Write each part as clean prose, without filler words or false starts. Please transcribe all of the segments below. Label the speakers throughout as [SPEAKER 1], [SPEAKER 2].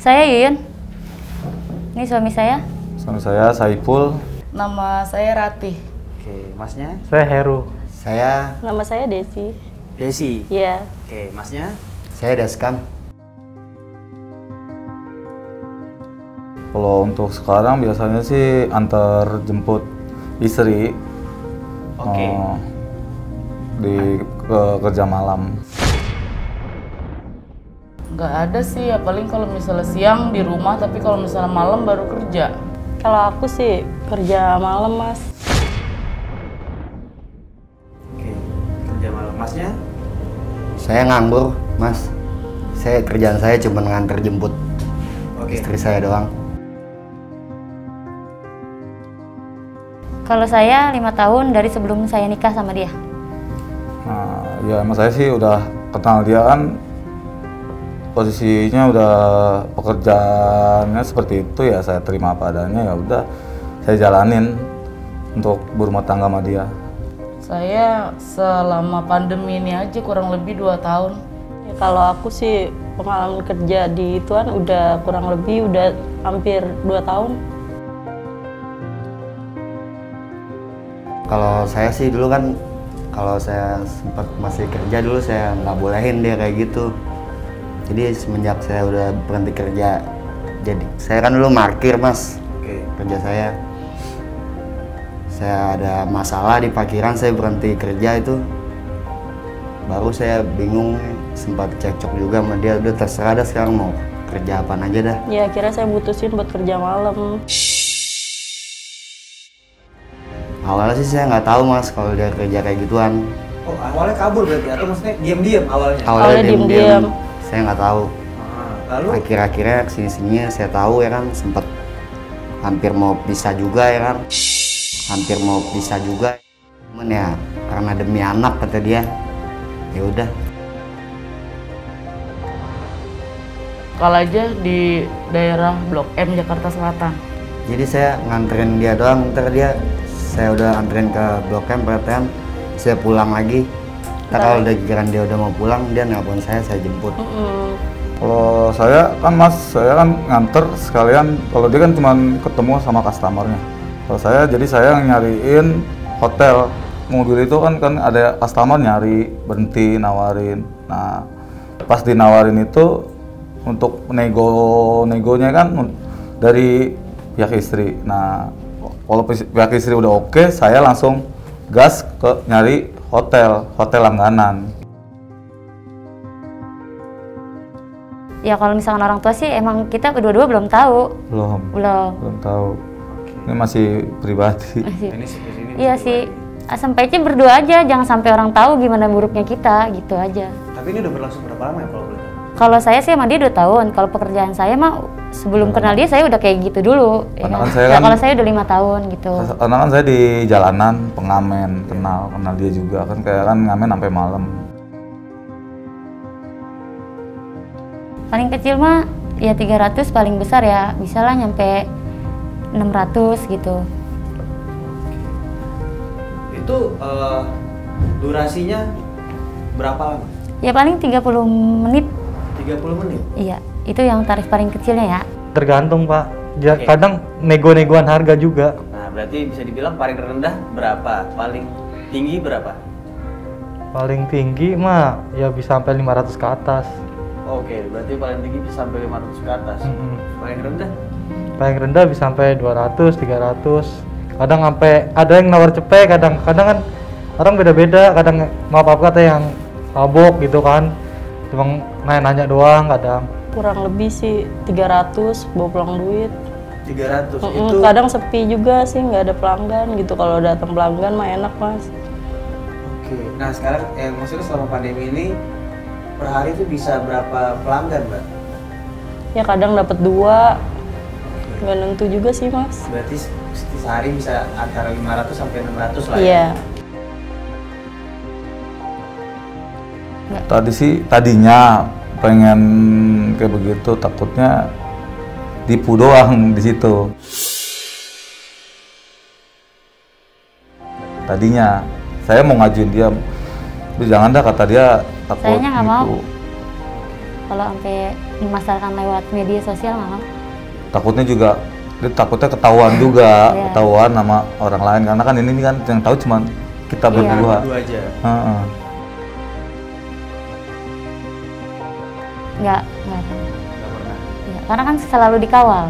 [SPEAKER 1] Saya Yuyun. Ini suami saya.
[SPEAKER 2] Suami saya Saiful.
[SPEAKER 3] Nama saya Ratih.
[SPEAKER 4] Oke, masnya?
[SPEAKER 5] Saya Heru.
[SPEAKER 6] Saya
[SPEAKER 7] Nama saya Desi.
[SPEAKER 4] Desi.
[SPEAKER 7] Iya.
[SPEAKER 4] Oke, masnya?
[SPEAKER 6] saya Daskam.
[SPEAKER 2] Kalau untuk sekarang biasanya sih antar jemput istri.
[SPEAKER 4] Oke.
[SPEAKER 2] Di kerja malam.
[SPEAKER 3] Nggak ada sih, ya paling kalau misalnya siang di rumah, tapi kalau misalnya malam baru kerja.
[SPEAKER 7] Kalau aku sih kerja malam, Mas.
[SPEAKER 4] Oke, kerja malam. Masnya?
[SPEAKER 6] Saya nganggur, Mas. Kerjaan saya cuma nganter jemput istri saya doang.
[SPEAKER 1] Kalau saya 5 tahun dari sebelum saya nikah sama dia.
[SPEAKER 2] Nah, ya emang saya sih udah kenal dia kan, posisinya udah pekerjaannya seperti itu ya, saya terima apa adanya, ya udah saya jalanin untuk berumah tangga sama dia.
[SPEAKER 3] Saya selama pandemi ini aja kurang lebih 2 tahun.
[SPEAKER 7] Ya, kalau aku sih pengalaman kerja di ituan udah kurang lebih udah hampir 2 tahun.
[SPEAKER 6] Kalau saya sih dulu kan, kalau saya sempat masih kerja dulu saya nggak bolehin dia kayak gitu. Jadi semenjak saya udah berhenti kerja, jadi saya kan dulu parkir, Mas. Kerja saya ada masalah di parkiran, saya berhenti kerja itu. Baru saya bingung, sempat cekcok juga sama dia, udah terserah dah sekarang mau kerja apaan aja dah.
[SPEAKER 7] Ya akhirnya saya mutusin buat kerja malam.
[SPEAKER 6] Awalnya sih saya nggak tahu, Mas, kalau dia kerja kayak gituan.
[SPEAKER 4] Oh, awalnya kabur berarti atau maksudnya diam-diam awalnya?
[SPEAKER 7] Awalnya diem-diem.
[SPEAKER 6] Saya nggak tahu.
[SPEAKER 4] Lalu?
[SPEAKER 6] Akhir-akhirnya kesini-sininya saya tahu ya kan, sempet hampir mau pisah juga ya kan. Hampir mau pisah juga. Cuman ya karena demi anak kata dia. Ya udah.
[SPEAKER 3] Kalau aja di daerah Blok M Jakarta Selatan.
[SPEAKER 6] Jadi saya nganterin dia doang, ntar saya udah anterin ke Blok M, perhatian saya pulang lagi. Ntar kalau udah giliran dia udah mau pulang, dia nelpon saya jemput.
[SPEAKER 2] Kalau saya kan Mas, saya kan nganter sekalian, kalau dia kan cuma ketemu sama customernya. Kalau jadi saya nyariin hotel. Mobil itu kan ada customer nyari, berhenti, nawarin. Nah, pas dinawarin itu untuk negonya kan dari pihak istri. Nah, kalau pihak istri udah oke, saya langsung gas ke nyari hotel langganan.
[SPEAKER 1] Ya kalau misalkan orang tua sih emang kita berdua-dua belum tahu. Belum
[SPEAKER 2] tahu. Ini masih pribadi.
[SPEAKER 1] Iya sih. Sampai aja berdua aja, jangan sampai orang tahu gimana buruknya kita, gitu aja.
[SPEAKER 4] Tapi ini udah berlangsung berapa lama ya kalau boleh tahu?
[SPEAKER 1] Kalau saya sih sama dia 2 tahun. Kalau pekerjaan saya mah sebelum kenal dia saya udah kayak gitu dulu. Ya kan? Kalau saya udah 5 tahun gitu.
[SPEAKER 2] Karena kan saya di jalanan pengamen, kenal dia juga kan, kayak kan ngamen sampai malam.
[SPEAKER 1] Paling kecil mah ya 300, paling besar ya bisa lah nyampe 600 gitu.
[SPEAKER 4] Itu durasinya berapa lama?
[SPEAKER 1] Ya paling 30 menit.
[SPEAKER 4] 30 menit?
[SPEAKER 1] Iya, itu yang tarif paling kecilnya ya.
[SPEAKER 5] Tergantung, Pak. Kadang nego-negoan harga juga.
[SPEAKER 4] Nah, berarti bisa dibilang paling rendah berapa? Paling tinggi berapa?
[SPEAKER 5] Paling tinggi mah ya bisa sampai 500 ke atas.
[SPEAKER 4] Oke, berarti paling tinggi bisa sampai 500 ke atas. Paling rendah?
[SPEAKER 5] Paling rendah bisa sampai 200, 300. Kadang sampai ada yang nawar cepet, kadang kan orang beda-beda, kadang maaf kata yang mabok gitu kan, cuma nanya doang kadang.
[SPEAKER 7] Kurang lebih sih 300 bawa pulang duit.
[SPEAKER 4] 300 itu?
[SPEAKER 7] Kadang sepi juga sih, nggak ada pelanggan gitu. Kalau datang pelanggan mah enak, Mas.
[SPEAKER 4] Oke, nah sekarang maksudnya selama pandemi ini per hari itu bisa berapa pelanggan, Mbak?
[SPEAKER 7] Ya kadang dapat 2, nggak nentu juga sih, Mas.
[SPEAKER 4] Berarti sehari bisa antara 500 sampai 600 lah
[SPEAKER 7] ya?
[SPEAKER 1] Iya.
[SPEAKER 2] Tadinya pengen kayak begitu, takutnya tipu doang di situ. Tadinya saya mau ngajuin dia, jangan dah kata dia, takut
[SPEAKER 1] Sayanya nggak mau. kalau sampai memasarkan lewat media sosial nggak mau.
[SPEAKER 2] Takutnya juga, dia takutnya ketahuan juga,
[SPEAKER 1] Iya.
[SPEAKER 2] ketahuan sama orang lain karena kan ini kan yang tahu cuma kita
[SPEAKER 1] Iya.
[SPEAKER 2] berdua.
[SPEAKER 4] Dua aja.
[SPEAKER 2] Heeh.
[SPEAKER 1] Nggak
[SPEAKER 4] Nggak pernah.
[SPEAKER 1] ya, karena kan selalu dikawal.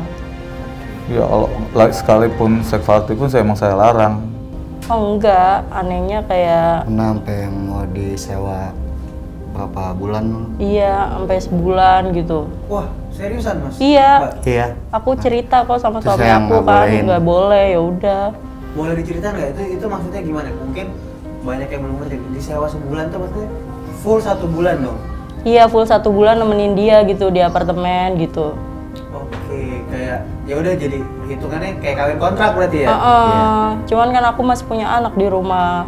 [SPEAKER 2] Ya kalau sekalipun seks party pun emang saya larang.
[SPEAKER 7] Oh enggak, anehnya kayak
[SPEAKER 6] Pernah sampai yang mau disewa berapa bulan?
[SPEAKER 7] iya sampai sebulan gitu.
[SPEAKER 4] Wah, seriusan Mas?
[SPEAKER 7] Iya.
[SPEAKER 4] Mbak,
[SPEAKER 6] Iya.
[SPEAKER 7] Aku cerita kok sama
[SPEAKER 6] Terus
[SPEAKER 7] suami
[SPEAKER 6] saya
[SPEAKER 7] aku
[SPEAKER 6] nggak
[SPEAKER 7] kan
[SPEAKER 6] bolehin.
[SPEAKER 7] nggak boleh, ya udah.
[SPEAKER 4] boleh diceritain nggak itu maksudnya gimana? Mungkin banyak yang belum ngerti. Disewa sebulan tuh maksudnya full 1 bulan dong?
[SPEAKER 7] Iya full 1 bulan nemenin dia gitu di apartemen gitu.
[SPEAKER 4] Oke, kayak ya udah jadi hitungannya kayak kawin kontrak berarti ya?
[SPEAKER 7] Cuman kan aku masih punya anak di rumah.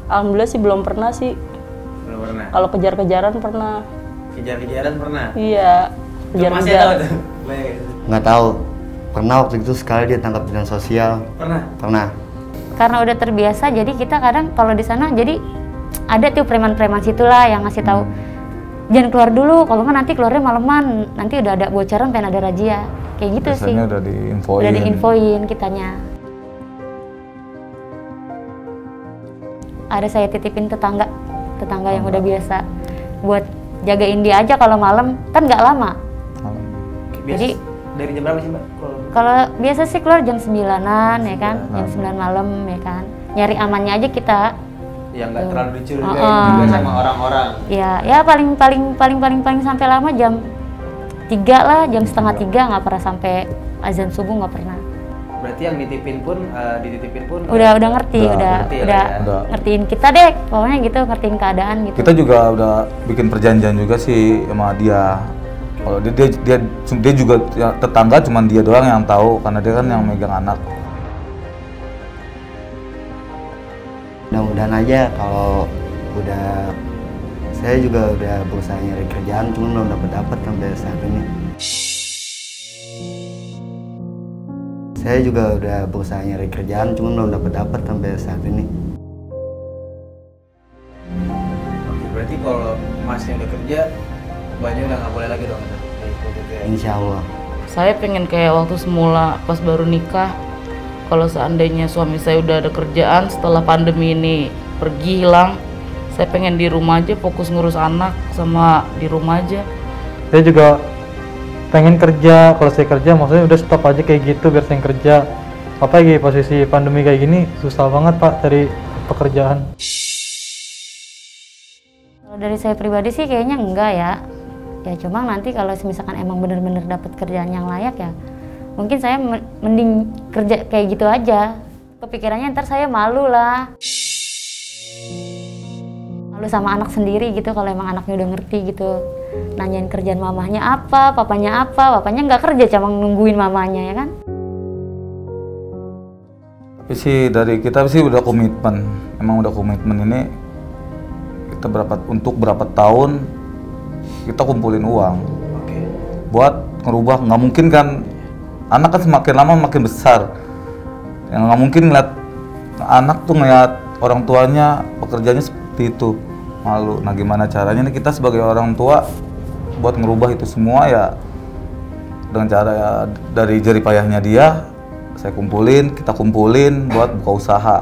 [SPEAKER 7] Alhamdulillah sih belum pernah sih.
[SPEAKER 4] Belum pernah.
[SPEAKER 7] Kalau kejar-kejaran pernah.
[SPEAKER 4] Kejar-kejaran pernah?
[SPEAKER 7] Iya.
[SPEAKER 4] Itu Masnya tahu
[SPEAKER 7] Kejar-kejaran.
[SPEAKER 4] tuh? Bayangin.
[SPEAKER 6] Nggak tahu. Pernah waktu itu sekali dia tangkap dinas sosial.
[SPEAKER 4] Pernah?
[SPEAKER 6] Pernah.
[SPEAKER 1] Karena udah terbiasa, jadi kita kadang kalau di sana jadi ada tuh preman-preman situlah yang ngasih tahu jangan keluar dulu, kalau nggak nanti keluarnya maleman, nanti udah ada bocoran pengen ada razia, kayak gitu sih.
[SPEAKER 2] Biasanya udah diinfoin.
[SPEAKER 1] Udah diinfoin kitanya. Ada saya titipin tetangga yang udah biasa buat jagain dia aja kalau malam, kan nggak lama.
[SPEAKER 4] Biasa
[SPEAKER 1] Jadi-
[SPEAKER 4] dari jam berapa sih Mbak?
[SPEAKER 1] Kalau biasa sih keluar jam 9-an ya kan, jam 9 malam ya kan. Nyari amannya aja kita.
[SPEAKER 4] Ya nggak terlalu dicurigain
[SPEAKER 1] Heeh.
[SPEAKER 4] juga sama orang-orang.
[SPEAKER 1] Ya paling sampai lama jam 3 lah, jam setengah 3, nggak pernah sampai azan subuh, nggak pernah.
[SPEAKER 4] Berarti yang dititipin pun
[SPEAKER 1] Udah ngerti,
[SPEAKER 2] Udah
[SPEAKER 4] ngerti lah
[SPEAKER 1] udah
[SPEAKER 4] ya.
[SPEAKER 2] Udah.
[SPEAKER 1] ngertiin kita deh, pokoknya gitu, ngertiin keadaan gitu.
[SPEAKER 2] Kita juga udah bikin perjanjian juga sih sama dia. Kalau dia juga ya, tetangga cuman dia doang yang tahu karena dia kan yang megang anak.
[SPEAKER 6] Mudah-mudahan aja kalau udah, saya juga udah berusaha nyari kerjaan cuma belum dapat sampai saat ini. Saya juga udah berusaha nyari kerjaan cuma belum dapat sampai saat ini.
[SPEAKER 4] Oke, berarti kalau Masnya udah kerja, Mbaknya udah nggak boleh lagi dong? Gitu ya.
[SPEAKER 6] Insya Allah.
[SPEAKER 3] Saya pengen kayak waktu semula pas baru nikah. Kalau seandainya suami saya udah ada kerjaan setelah pandemi ini pergi hilang, saya pengen di rumah aja fokus ngurus anak sama di rumah aja.
[SPEAKER 5] Saya juga pengen kerja. Kalau saya kerja maksudnya udah stop aja kayak gitu biar saya kerja. Apalagi posisi pandemi kayak gini susah banget Pak cari pekerjaan.
[SPEAKER 1] Kalau dari saya pribadi sih kayaknya enggak ya. Ya cuma nanti kalau misalkan emang bener-bener dapat kerjaan yang layak ya, mungkin saya mending kerja kayak gitu aja. Kepikirannya ntar saya malu lah. Malu sama anak sendiri gitu kalau emang anaknya udah ngerti gitu. Nanyain kerjaan mamahnya apa, papanya nggak kerja, cuma nungguin mamanya ya kan.
[SPEAKER 2] Tapi sih dari kita sih udah komitmen. Emang udah komitmen ini kita untuk berapa tahun kita kumpulin uang.
[SPEAKER 4] Oke.
[SPEAKER 2] Buat ngerubah, nggak mungkin kan anak kan semakin lama makin besar. Yang nggak mungkin ngeliat anak tuh ngeliat orang tuanya pekerjaannya seperti itu, malu. Nah gimana caranya nih kita sebagai orang tua buat ngerubah itu semua ya dengan cara ya dari jerih payahnya dia, kita kumpulin buat buka usaha,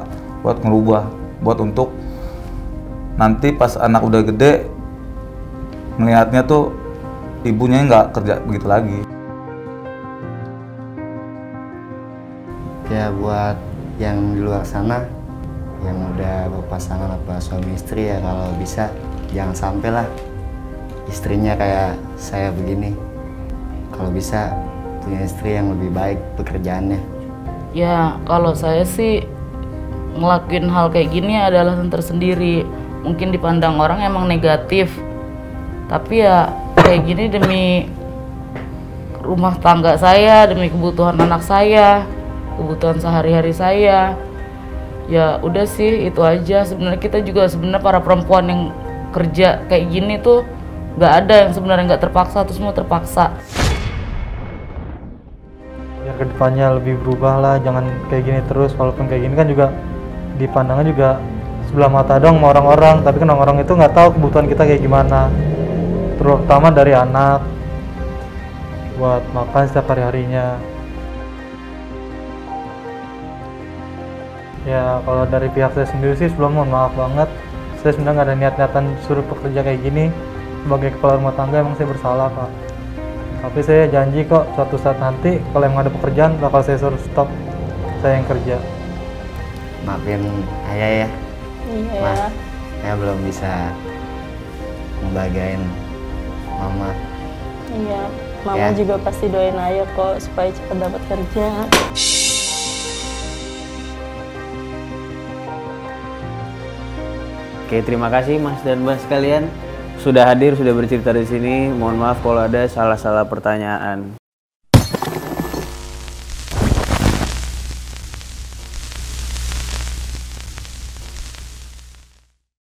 [SPEAKER 2] buat ngerubah, buat untuk nanti pas anak udah gede melihatnya tuh ibunya nggak kerja begitu lagi.
[SPEAKER 6] Ya buat yang di luar sana yang udah berpasangan apa suami istri ya kalau bisa jangan sampai lah istrinya kayak saya begini. Kalau bisa punya istri yang lebih baik pekerjaannya.
[SPEAKER 3] Ya kalau saya sih ngelakuin hal kayak gini adalah tersendiri. Mungkin dipandang orang emang negatif, tapi ya kayak gini demi rumah tangga saya, demi kebutuhan anak saya, kebutuhan sehari-hari saya. Ya udah sih itu aja. Sebenarnya kita juga para perempuan yang kerja kayak gini tuh nggak ada yang sebenarnya nggak terpaksa, tuh semua terpaksa.
[SPEAKER 5] Biar kedepannya lebih berubah lah, jangan kayak gini terus. Walaupun kayak gini kan juga dipandangnya juga sebelah mata dong sama orang-orang, tapi kan orang-orang itu nggak tahu kebutuhan kita kayak gimana, terutama dari anak buat makan setiap hari-harinya. Ya kalau dari pihak saya sendiri sih sebelum mohon maaf banget, saya sebenarnya nggak ada niat-niatan suruh pekerja kayak gini. Sebagai kepala rumah tangga emang saya bersalah Pak, tapi saya janji kok suatu saat nanti kalau emang ada pekerjaan bakal saya suruh stop, saya yang kerja.
[SPEAKER 6] Maafin ayah ya,
[SPEAKER 7] Iya.
[SPEAKER 6] Mas. Saya belum bisa ngebahagiain mama.
[SPEAKER 7] Iya. Mama
[SPEAKER 6] Ya.
[SPEAKER 7] juga pasti doain ayah kok supaya cepat dapat kerja.
[SPEAKER 4] Oke, terima kasih Mas dan Mbak sekalian sudah hadir, sudah bercerita di sini. Mohon maaf kalau ada salah-salah pertanyaan.